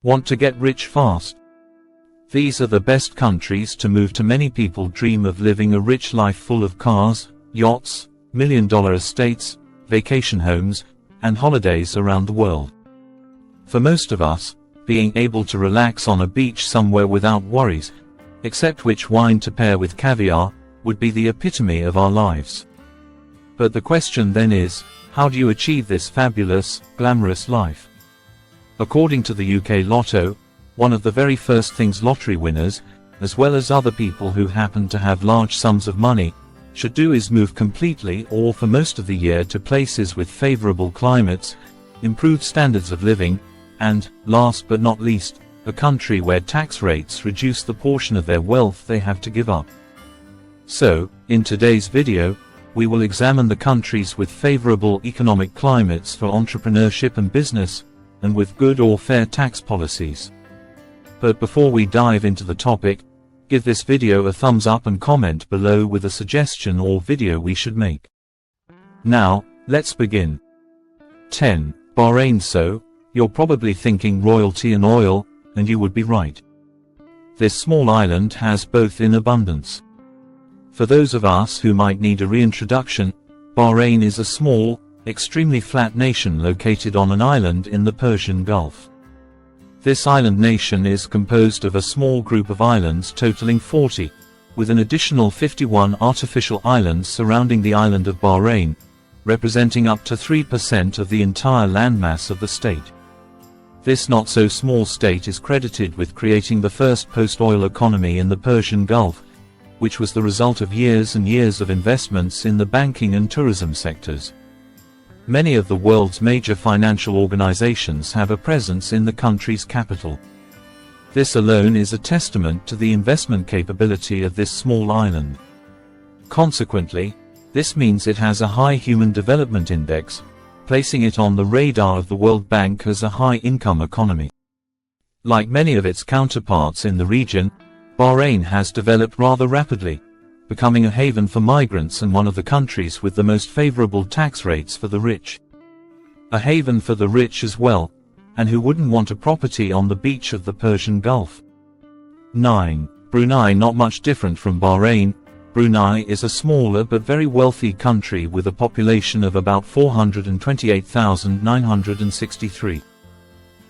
Want to get rich fast? These are the best countries to move to. Many people dream of living a rich life full of cars, yachts, million-dollar estates, vacation homes, and holidays around the world. For most of us, being able to relax on a beach somewhere without worries, except which wine to pair with caviar, would be the epitome of our lives. But the question then is, how do you achieve this fabulous, glamorous life? According to the UK Lotto, one of the very first things lottery winners, as well as other people who happen to have large sums of money, should do is move completely or for most of the year to places with favorable climates, improved standards of living, and, last but not least, a country where tax rates reduce the portion of their wealth they have to give up. So, in today's video, we will examine the countries with favorable economic climates for entrepreneurship and business, and with good or fair tax policies. But before we dive into the topic, give this video a thumbs up and comment below with a suggestion or video we should make. Now, let's begin. 10. Bahrain. So, you're probably thinking royalty and oil, and you would be right. This small island has both in abundance. For those of us who might need a reintroduction, Bahrain is a small, extremely flat nation located on an island in the Persian Gulf. This island nation is composed of a small group of islands totaling 40, with an additional 51 artificial islands surrounding the island of Bahrain, representing up to 3% of the entire landmass of the state. This not-so-small state is credited with creating the first post-oil economy in the Persian Gulf, which was the result of years and years of investments in the banking and tourism sectors. Many of the world's major financial organizations have a presence in the country's capital. This alone is a testament to the investment capability of this small island. Consequently, this means it has a high Human Development Index, placing it on the radar of the World Bank as a high-income economy. Like many of its counterparts in the region, Bahrain has developed rather rapidly, becoming a haven for migrants and one of the countries with the most favorable tax rates for the rich. A haven for the rich as well, and who wouldn't want a property on the beach of the Persian Gulf? 9. Brunei. Not much different from Bahrain, Brunei is a smaller but very wealthy country with a population of about 428,963.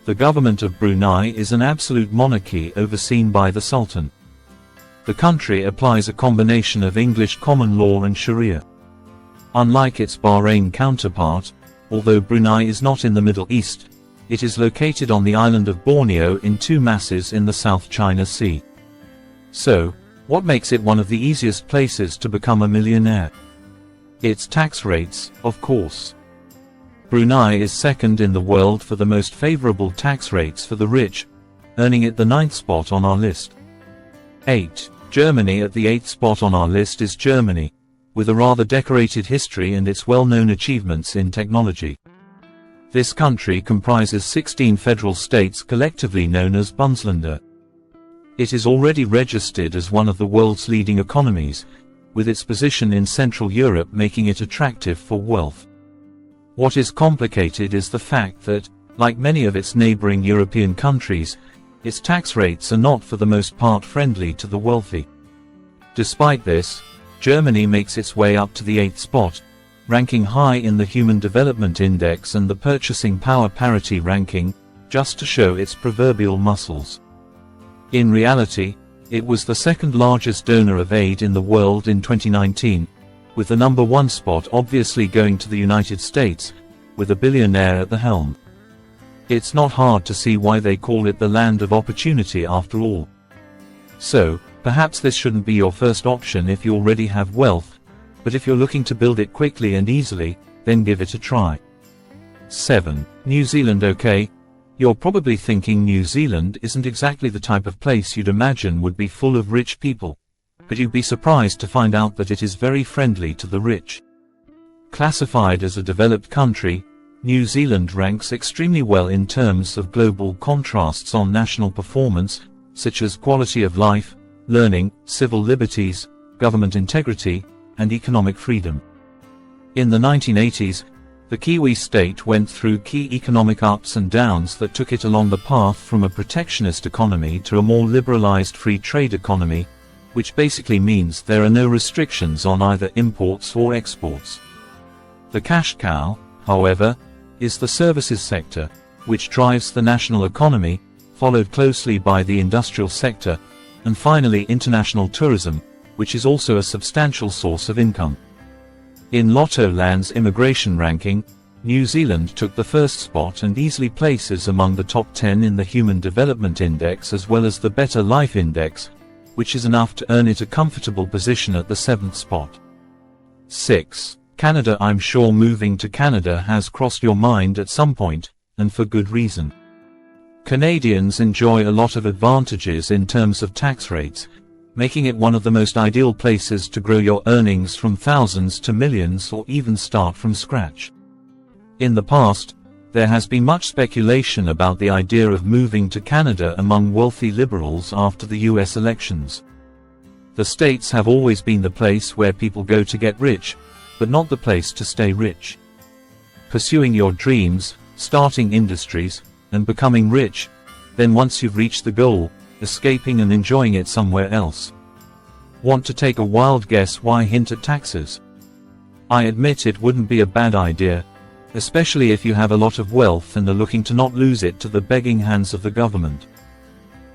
The government of Brunei is an absolute monarchy overseen by the Sultan. The country applies a combination of English common law and Sharia. Unlike its Bahrain counterpart, although Brunei is not in the Middle East, it is located on the island of Borneo in two masses in the South China Sea. So, what makes it one of the easiest places to become a millionaire? Its tax rates, of course. Brunei is second in the world for the most favorable tax rates for the rich, earning it the 9th spot on our list. 8. Germany. At the 8th spot on our list is Germany, with a rather decorated history and its well-known achievements in technology. This country comprises 16 federal states collectively known as Bundesländer. It is already registered as one of the world's leading economies, with its position in Central Europe making it attractive for wealth. What is complicated is the fact that, like many of its neighboring European countries, its tax rates are not for the most part friendly to the wealthy. Despite this, Germany makes its way up to the 8th spot, ranking high in the Human Development Index and the Purchasing Power Parity ranking, just to show its proverbial muscles. In reality, it was the second largest donor of aid in the world in 2019, with the number 1 spot obviously going to the United States, with a billionaire at the helm. It's not hard to see why they call it the land of opportunity after all. So, perhaps this shouldn't be your first option if you already have wealth, but if you're looking to build it quickly and easily, then give it a try. 7. New Zealand. Okay, you're probably thinking New Zealand isn't exactly the type of place you'd imagine would be full of rich people, but you'd be surprised to find out that it is very friendly to the rich. Classified as a developed country, New Zealand ranks extremely well in terms of global contrasts on national performance, such as quality of life, learning, civil liberties, government integrity, and economic freedom. In the 1980s, The Kiwi state went through key economic ups and downs that took it along the path from a protectionist economy to a more liberalized free trade economy, which basically means there are no restrictions on either imports or exports. The cash cow, however, is the services sector, which drives the national economy, followed closely by the industrial sector, and finally international tourism, which is also a substantial source of income. In Lotto Land's immigration ranking, New Zealand took the first spot and easily places among the top 10 in the Human Development Index as well as the Better Life Index, which is enough to earn it a comfortable position at the 7th spot. 6. Canada. I'm sure moving to Canada has crossed your mind at some point, and for good reason. Canadians enjoy a lot of advantages in terms of tax rates, making it one of the most ideal places to grow your earnings from thousands to millions or even start from scratch. In the past, there has been much speculation about the idea of moving to Canada among wealthy liberals after the US elections. The States have always been the place where people go to get rich, but not the place to stay rich. Pursuing your dreams, starting industries, and becoming rich, then once you've reached the goal, escaping and enjoying it somewhere else. Want to take a wild guess why hint at taxes? I admit it wouldn't be a bad idea, especially if you have a lot of wealth and are looking to not lose it to the begging hands of the government.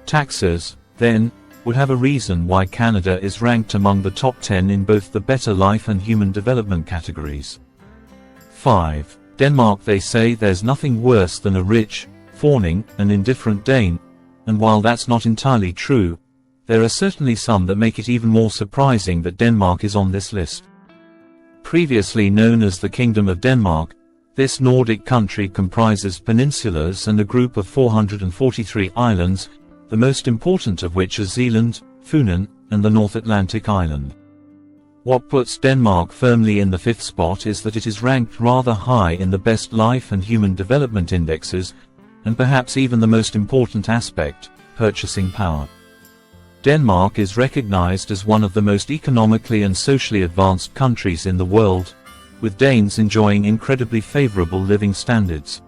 Taxes, then, would have a reason why Canada is ranked among the top 10 in both the Better Life and Human Development categories. 5. Denmark. They say there's nothing worse than a rich, fawning, and indifferent Dane, and while that's not entirely true, there are certainly some that make it even more surprising that Denmark is on this list. Previously known as the Kingdom of Denmark, this Nordic country comprises peninsulas and a group of 443 islands, the most important of which are Zealand, Funen, and the North Atlantic island. What puts Denmark firmly in the 5th spot is that it is ranked rather high in the Best Life and Human Development indexes, and perhaps even the most important aspect, purchasing power. Denmark is recognized as one of the most economically and socially advanced countries in the world, with Danes enjoying incredibly favorable living standards.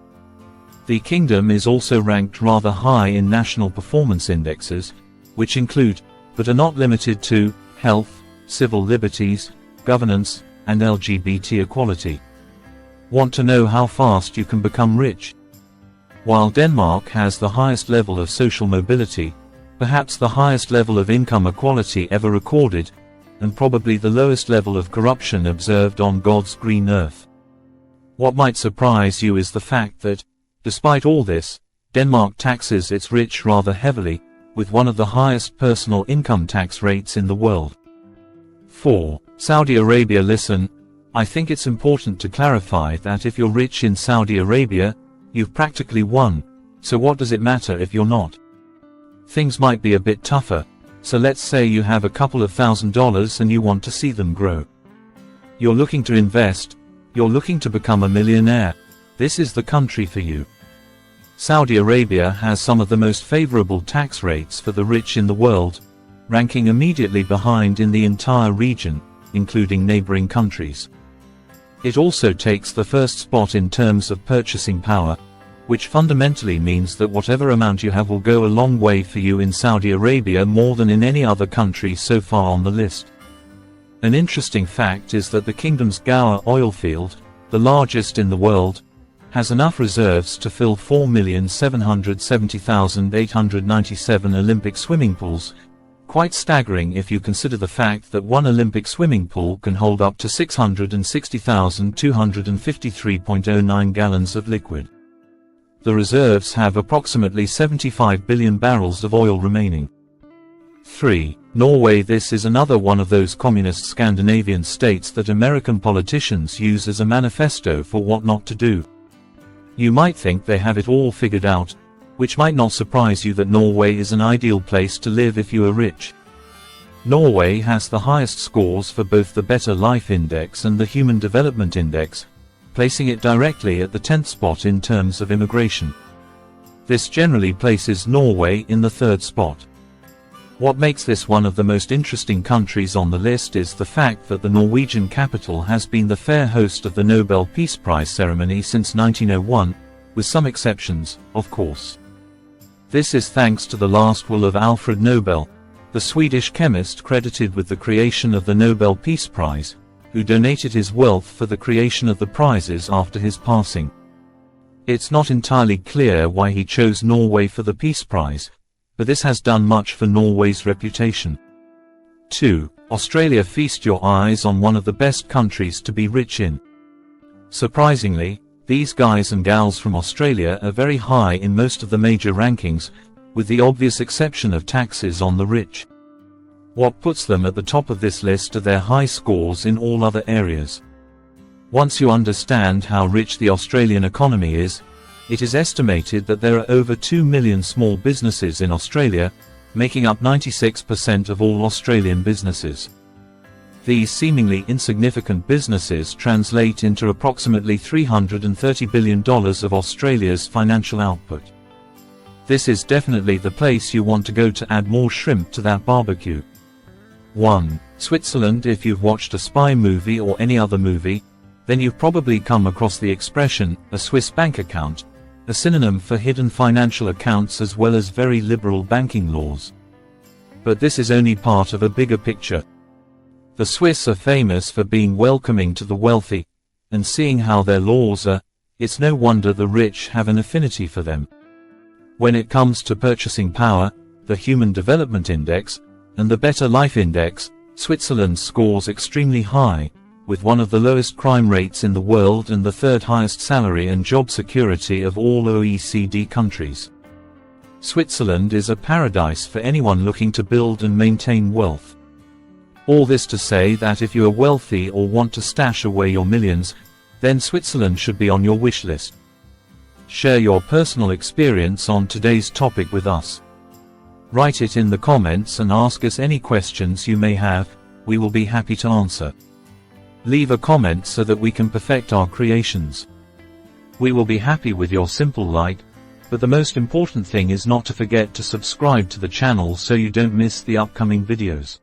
The kingdom is also ranked rather high in national performance indexes, which include, but are not limited to, health, civil liberties, governance, and LGBT equality. Want to know how fast you can become rich? While Denmark has the highest level of social mobility, perhaps the highest level of income equality ever recorded, and probably the lowest level of corruption observed on God's green earth. What might surprise you is the fact that, despite all this, Denmark taxes its rich rather heavily, with one of the highest personal income tax rates in the world. 4. Saudi Arabia. Listen, I think it's important to clarify that if you're rich in Saudi Arabia, you've practically won, so what does it matter if you're not? Things might be a bit tougher, so let's say you have a couple of $1,000s and you want to see them grow. You're looking to invest, you're looking to become a millionaire, this is the country for you. Saudi Arabia has some of the most favorable tax rates for the rich in the world, ranking immediately behind in the entire region, including neighboring countries. It also takes the first spot in terms of purchasing power, which fundamentally means that whatever amount you have will go a long way for you in Saudi Arabia, more than in any other country so far on the list. An interesting fact is that the kingdom's Gower oil field, the largest in the world, has enough reserves to fill 4,770,897 Olympic swimming pools, quite staggering if you consider the fact that one Olympic swimming pool can hold up to 660,253.09 gallons of liquid. The reserves have approximately 75 billion barrels of oil remaining. 3. Norway. This is another one of those communist Scandinavian states that American politicians use as a manifesto for what not to do. You might think they have it all figured out, which might not surprise you that Norway is an ideal place to live if you are rich. Norway has the highest scores for both the Better Life Index and the Human Development Index, placing it directly at the 10th spot in terms of immigration. This generally places Norway in the 3rd spot. What makes this one of the most interesting countries on the list is the fact that the Norwegian capital has been the fair host of the Nobel Peace Prize ceremony since 1901, with some exceptions, of course. This is thanks to the last will of Alfred Nobel, the Swedish chemist credited with the creation of the Nobel Peace Prize, who donated his wealth for the creation of the prizes after his passing. It's not entirely clear why he chose Norway for the Peace Prize, but this has done much for Norway's reputation. 2. Australia. Feast your eyes on one of the best countries to be rich in. Surprisingly, these guys and gals from Australia are very high in most of the major rankings, with the obvious exception of taxes on the rich. What puts them at the top of this list are their high scores in all other areas. Once you understand how rich the Australian economy is, it is estimated that there are over 2 million small businesses in Australia, making up 96% of all Australian businesses. These seemingly insignificant businesses translate into approximately $330 billion of Australia's financial output. This is definitely the place you want to go to add more shrimp to that barbecue. 1. Switzerland. If you've watched a spy movie or any other movie, then you've probably come across the expression, a Swiss bank account, a synonym for hidden financial accounts as well as very liberal banking laws. But this is only part of a bigger picture. The Swiss are famous for being welcoming to the wealthy, and seeing how their laws are, it's no wonder the rich have an affinity for them. When it comes to purchasing power, the Human Development Index, and the Better Life Index, Switzerland scores extremely high, with one of the lowest crime rates in the world and the third highest salary and job security of all OECD countries. Switzerland is a paradise for anyone looking to build and maintain wealth. All this to say that if you are wealthy or want to stash away your millions, then Switzerland should be on your wish list. Share your personal experience on today's topic with us. Write it in the comments and ask us any questions you may have, we will be happy to answer. Leave a comment so that we can perfect our creations. We will be happy with your simple like, but the most important thing is not to forget to subscribe to the channel so you don't miss the upcoming videos.